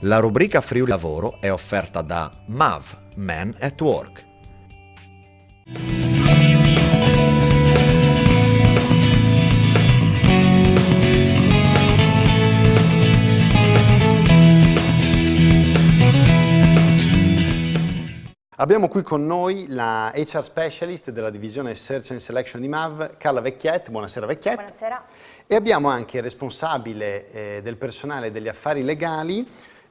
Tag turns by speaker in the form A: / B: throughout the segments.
A: La rubrica Friuli Lavoro è offerta da MAV, Men at Work.
B: Abbiamo qui con noi la HR Specialist della divisione Search and Selection di MAV, Carla Vecchiet. Buonasera Vecchiet.
C: Buonasera.
B: E abbiamo anche il responsabile del personale degli affari legali,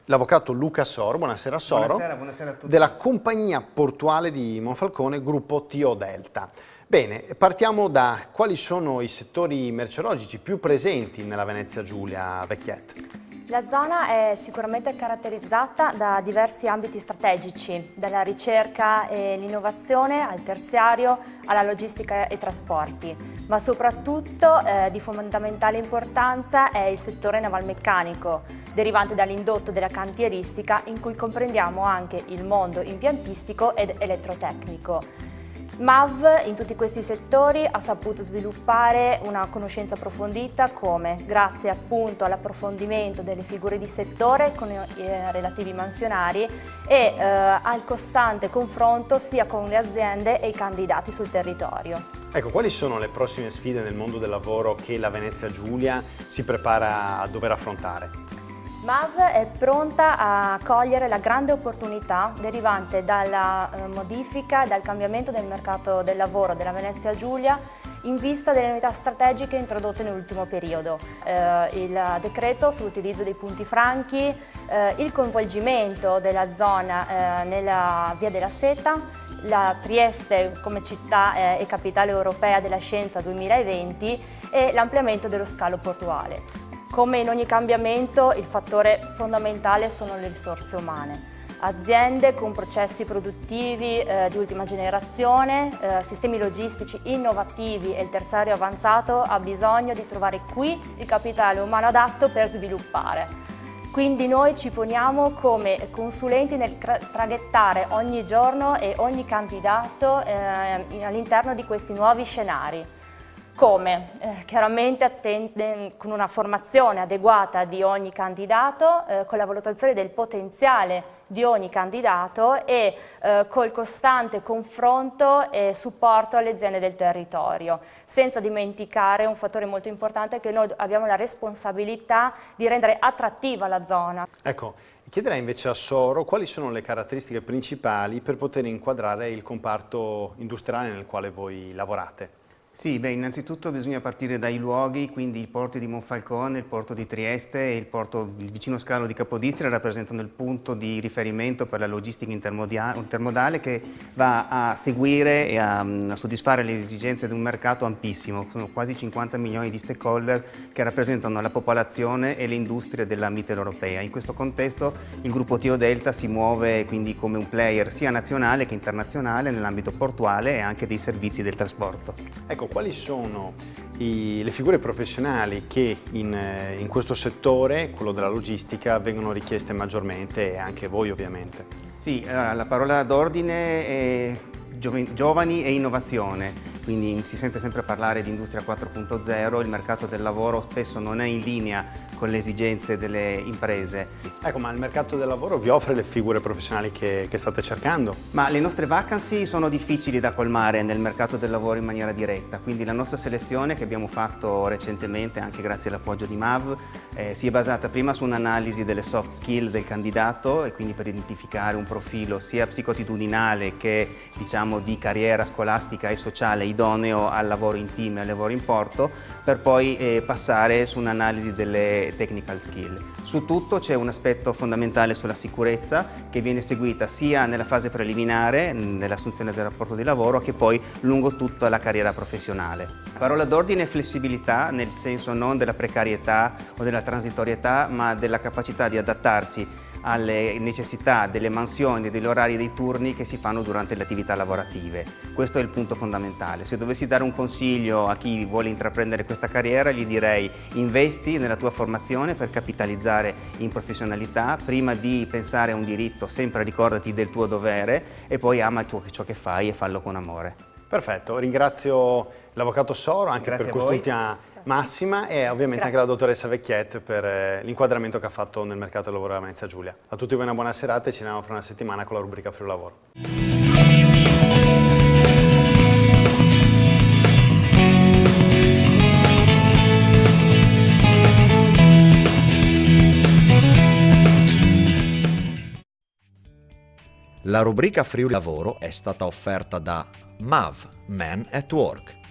B: l'avvocato Luca Soro. Buonasera Soro.
D: Buonasera a tutti.
B: Della compagnia portuale di Monfalcone, gruppo TO Delta. Bene, partiamo da quali sono i settori merceologici più presenti nella Venezia Giulia, Vecchiet.
C: La zona è sicuramente caratterizzata da diversi ambiti strategici, dalla ricerca e l'innovazione al terziario, alla logistica e trasporti, ma soprattutto di fondamentale importanza è il settore navalmeccanico, derivante dall'indotto della cantieristica, in cui comprendiamo anche il mondo impiantistico ed elettrotecnico. MAV in tutti questi settori ha saputo sviluppare una conoscenza approfondita come, grazie appunto all'approfondimento delle figure di settore con i relativi mansionari e al costante confronto sia con le aziende e i candidati sul territorio.
B: Ecco, quali sono le prossime sfide nel mondo del lavoro che la Venezia Giulia si prepara a dover affrontare?
C: MAV è pronta a cogliere la grande opportunità derivante dalla modifica e dal cambiamento del mercato del lavoro della Venezia Giulia in vista delle novità strategiche introdotte nell'ultimo periodo. Il decreto sull'utilizzo dei punti franchi, il coinvolgimento della zona nella Via della Seta, la Trieste come città e capitale europea della scienza 2020 e l'ampliamento dello scalo portuale. Come in ogni cambiamento, il fattore fondamentale sono le risorse umane. Aziende con processi produttivi di ultima generazione, sistemi logistici innovativi e il terziario avanzato ha bisogno di trovare qui il capitale umano adatto per sviluppare. Quindi noi ci poniamo come consulenti nel traghettare ogni giorno e ogni candidato all'interno di questi nuovi scenari. Come? Chiaramente con una formazione adeguata di ogni candidato, con la valutazione del potenziale di ogni candidato e col costante confronto e supporto alle aziende del territorio, senza dimenticare un fattore molto importante che noi abbiamo la responsabilità di rendere attrattiva la zona.
B: Ecco, chiederei invece a Soro quali sono le caratteristiche principali per poter inquadrare il comparto industriale nel quale voi lavorate.
D: Sì, innanzitutto bisogna partire dai luoghi, quindi i porti di Monfalcone, il porto di Trieste e il vicino scalo di Capodistria rappresentano il punto di riferimento per la logistica intermodale che va a seguire e a soddisfare le esigenze di un mercato ampissimo. Sono quasi 50 milioni di stakeholder che rappresentano la popolazione e le industrie della mitteleuropea. In questo contesto il gruppo TO Delta si muove quindi come un player sia nazionale che internazionale nell'ambito portuale e anche dei servizi del trasporto.
B: Ecco, quali sono le figure professionali che in questo settore, quello della logistica, vengono richieste maggiormente e anche voi ovviamente?
D: Sì, la parola d'ordine è giovani e innovazione, quindi si sente sempre parlare di industria 4.0, il mercato del lavoro spesso non è in linea con le esigenze delle imprese.
B: Ecco, ma il mercato del lavoro vi offre le figure professionali che state cercando?
D: Ma le nostre vacancy sono difficili da colmare nel mercato del lavoro in maniera diretta, quindi la nostra selezione che abbiamo fatto recentemente, anche grazie all'appoggio di MAV, si è basata prima su un'analisi delle soft skill del candidato e quindi per identificare un profilo sia psicoattitudinale che diciamo di carriera scolastica e sociale idoneo al lavoro in team e al lavoro in porto, per poi passare su un'analisi delle technical skill. Su tutto c'è un aspetto fondamentale sulla sicurezza che viene seguita sia nella fase preliminare, nell'assunzione del rapporto di lavoro, che poi lungo tutta la carriera professionale. La parola d'ordine è flessibilità, nel senso non della precarietà o della transitorietà, ma della capacità di adattarsi alle necessità delle mansioni, degli orari e dei turni che si fanno durante le attività lavorative. Questo è il punto fondamentale. Se dovessi dare un consiglio a chi vuole intraprendere questa carriera, gli direi: investi nella tua formazione per capitalizzare in professionalità, prima di pensare a un diritto sempre ricordati del tuo dovere e poi ama ciò che fai e fallo con amore.
B: Perfetto, ringrazio l'avvocato Soro anche
D: Grazie
B: per quest'ultima massima e ovviamente anche la dottoressa Vecchiet per l'inquadramento che ha fatto nel mercato del lavoro a Venezia Giulia. A tutti voi una buona serata e ci vediamo fra una settimana con la rubrica Friuli Lavoro.
A: La rubrica Friuli Lavoro è stata offerta da MAV Men at Work.